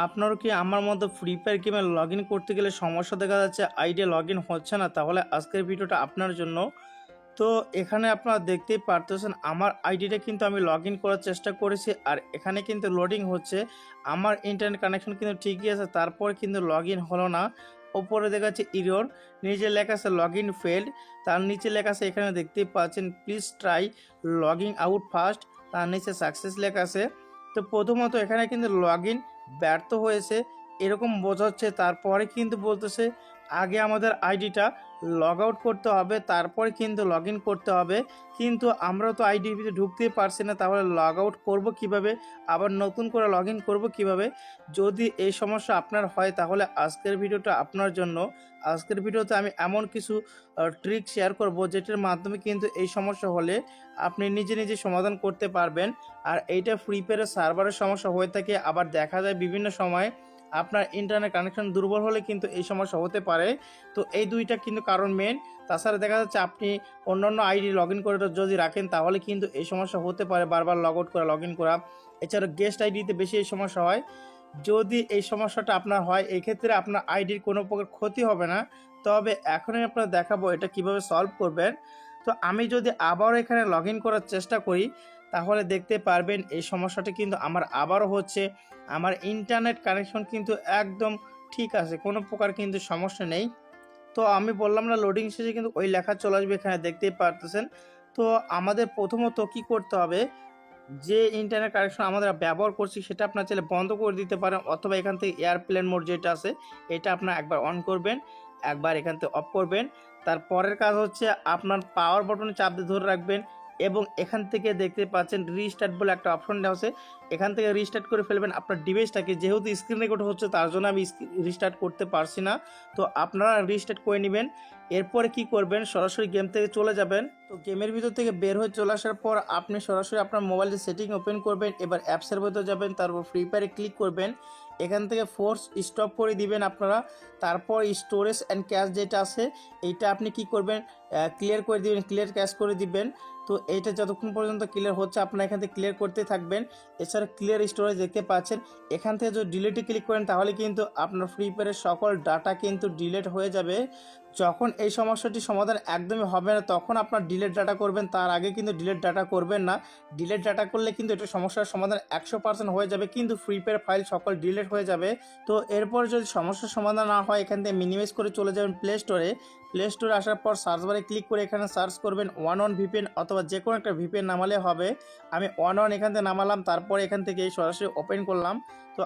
আপনারও কি আমার মতো ফ্রি ফায়ার গেমে লগ ইন করতে গেলে সমস্যা দেখা যাচ্ছে, আইডি লগ ইন হচ্ছে না? তাহলে আজকের ভিডিওটা আপনার জন্য। তো এখানে আপনারা দেখতেই পারতেছেন আমার আইডিটা কিন্তু আমি লগ ইন করার চেষ্টা করেছি, আর এখানে কিন্তু লোডিং হচ্ছে। আমার ইন্টারনেট কানেকশন কিন্তু ঠিকই আছে, তারপর কিন্তু লগ ইন হলো না। ওপরে দেখা যাচ্ছে ইরর, নিচে লেখা আছে লগ ইন ফেল্ড, তার নিচে লেখা আছে এখানে দেখতেই পাচ্ছেন please try logging out first, তার নিচে সাকসেস লেখা আছে। তো প্রথমত এখানে কিন্তু লগ ইন ব্যর্থ হয়েছে এরকম বোঝাচ্ছে, তারপরে কিন্তু বলতেছে আগে আমাদের আইডিটা লগ আউট করতে হবে, তারপরে কিন্তু লগ ইন করতে হবে। কিন্তু আমরা তো আইডির ভিতরে ঢুকতেই পারছি না, তাহলে লগ আউট করবো কীভাবে, আবার নতুন করে লগ ইন করবো কীভাবে? যদি এই সমস্যা আপনার হয় তাহলে আজকের ভিডিওটা আপনার জন্য। আজকের ভিডিওতে আমি এমন কিছু ট্রিক শেয়ার করব যেটার মাধ্যমে কিন্তু এই সমস্যা হলে আপনি নিজে নিজে সমাধান করতে পারবেন। আর এইটা ফ্রি ফায়ারের সার্ভারের সমস্যা হয়ে থাকে, আবার দেখা যায় বিভিন্ন সময় আপনার ইন্টারনেট কানেকশন দুর্বল হলে কিন্তু এই সমস্যা হতে পারে। তো এই দুইটা কিন্তু কারণ মেন। তাছাড়া দেখা যাচ্ছে আপনি অন্যান্য আইডি লগ ইন করে যদি রাখেন তাহলে কিন্তু এই সমস্যা হতে পারে, বারবার লগ আউট করা লগ ইন করা। এছাড়া গেস্ট আইডিতে বেশি এই সমস্যা হয়। যদি এই সমস্যাটা আপনার হয় এক্ষেত্রে আপনার আইডির কোনো প্রকার ক্ষতি হবে না, তবে এখনই আপনার দেখাবো এটা কিভাবে সলভ করবেন। তো আমি যদি আবারও এখানে লগ ইন করার চেষ্টা করি তাহলে দেখতে পারবেন এই সমস্যাটি কিন্তু আমার আবারও হচ্ছে। আমার ইন্টারনেট কানেকশন কিন্তু একদম ঠিক আছে, কোনো প্রকার কিন্তু সমস্যা নেই। তো আমি বললাম না, লোডিং শেষে কিন্তু ওই লেখা চলে আসবে, এখানে দেখতেই পারতেছেন। তো আমাদের প্রথমত কি করতে হবে, যে ইন্টারনেট কানেকশন আমরা ব্যবহার করছি সেটা আপনার চাইলে বন্ধ করে দিতে পারেন, অথবা এখান থেকে এয়ারপ্লেন মোড যেটা আছে এটা আপনার একবার অন করবেন, একবার এখান থেকে অফ করবেন। তারপরের কাজ হচ্ছে আপনার পাওয়ার বাটনে চাপ দিয়ে ধরে রাখবেন, এবং এখান থেকে দেখতে পাচ্ছেন রিস্টার্ট বলে একটা অপশন দেওয়া আছে, এখান থেকে রিস্টার্ট করে ফেলবেন আপনার ডিভাইসটাকে। যেহেতু স্ক্রিন রেকর্ড হচ্ছে তার জন্য আমি রিস্টার্ট করতে পারছি না, তো আপনারা রিস্টার্ট করে নেবেন। এরপরে কি করবেন, সরাসরি গেম থেকে চলে যাবেন। তো গেমের ভিতর থেকে বের হয়ে চলে আসার পর আপনি সরাসরি আপনার মোবাইলের সেটিং ওপেন করবেন, এবার অ্যাপসের ভিতরে যাবেন, তারপর ফ্রি ফায়ারে ক্লিক করবেন, এখান থেকে ফোর্স স্টপ করে দিবেন আপনারা। তারপর স্টোরেজ অ্যান্ড ক্যাশ যেটা আছে এইটা আপনি কি করবেন, ক্লিয়ার করে দিবেন, ক্লিয়ার ক্যাশ করে দিবেন। তো এইটা যতক্ষণ পর্যন্ত ক্লিয়ার হচ্ছে আপনারা এখান থেকে ক্লিয়ার করতে থাকবেন। এছাড়া ক্লিয়ার স্টোরেজ দেখতে পাচ্ছেন, এখান থেকে যদি ডিলিটে ক্লিক করেন তাহলে কিন্তু আপনার ফ্রি ফায়ারের সকল ডাটা কিন্তু ডিলিট হয়ে যাবে। যখন এই সমস্যাটি সমাধান একদমই হবে না তখন আপনার ডিলিট ডাটা করবেন, তার আগে কিন্তু ডিলিট ডাটা করবেন না। ডিলিট ডাটা করলে কিন্তু এটা সমস্যার সমাধান 100% হয়ে যাবে, কিন্তু ফ্রি ফায়ার ফাইল সকল ডিলিট হয়ে যাবে। তো এরপর যদি সমস্যার সমাধান না হয় এখান থেকে মিনিমাইজ করে চলে যাবেন প্লে স্টোরে। প্লে স্টোরে আসার পর সার্চ বারে ক্লিক করে এখানে সার্চ করবেন 11 ভিপিএন, অথবা যে কোনো একটা ভিপিএন নামালে হবে। আমি 11 এখান থেকে নামালাম, তারপর এখান থেকে সরাসরি ওপেন করলাম। তো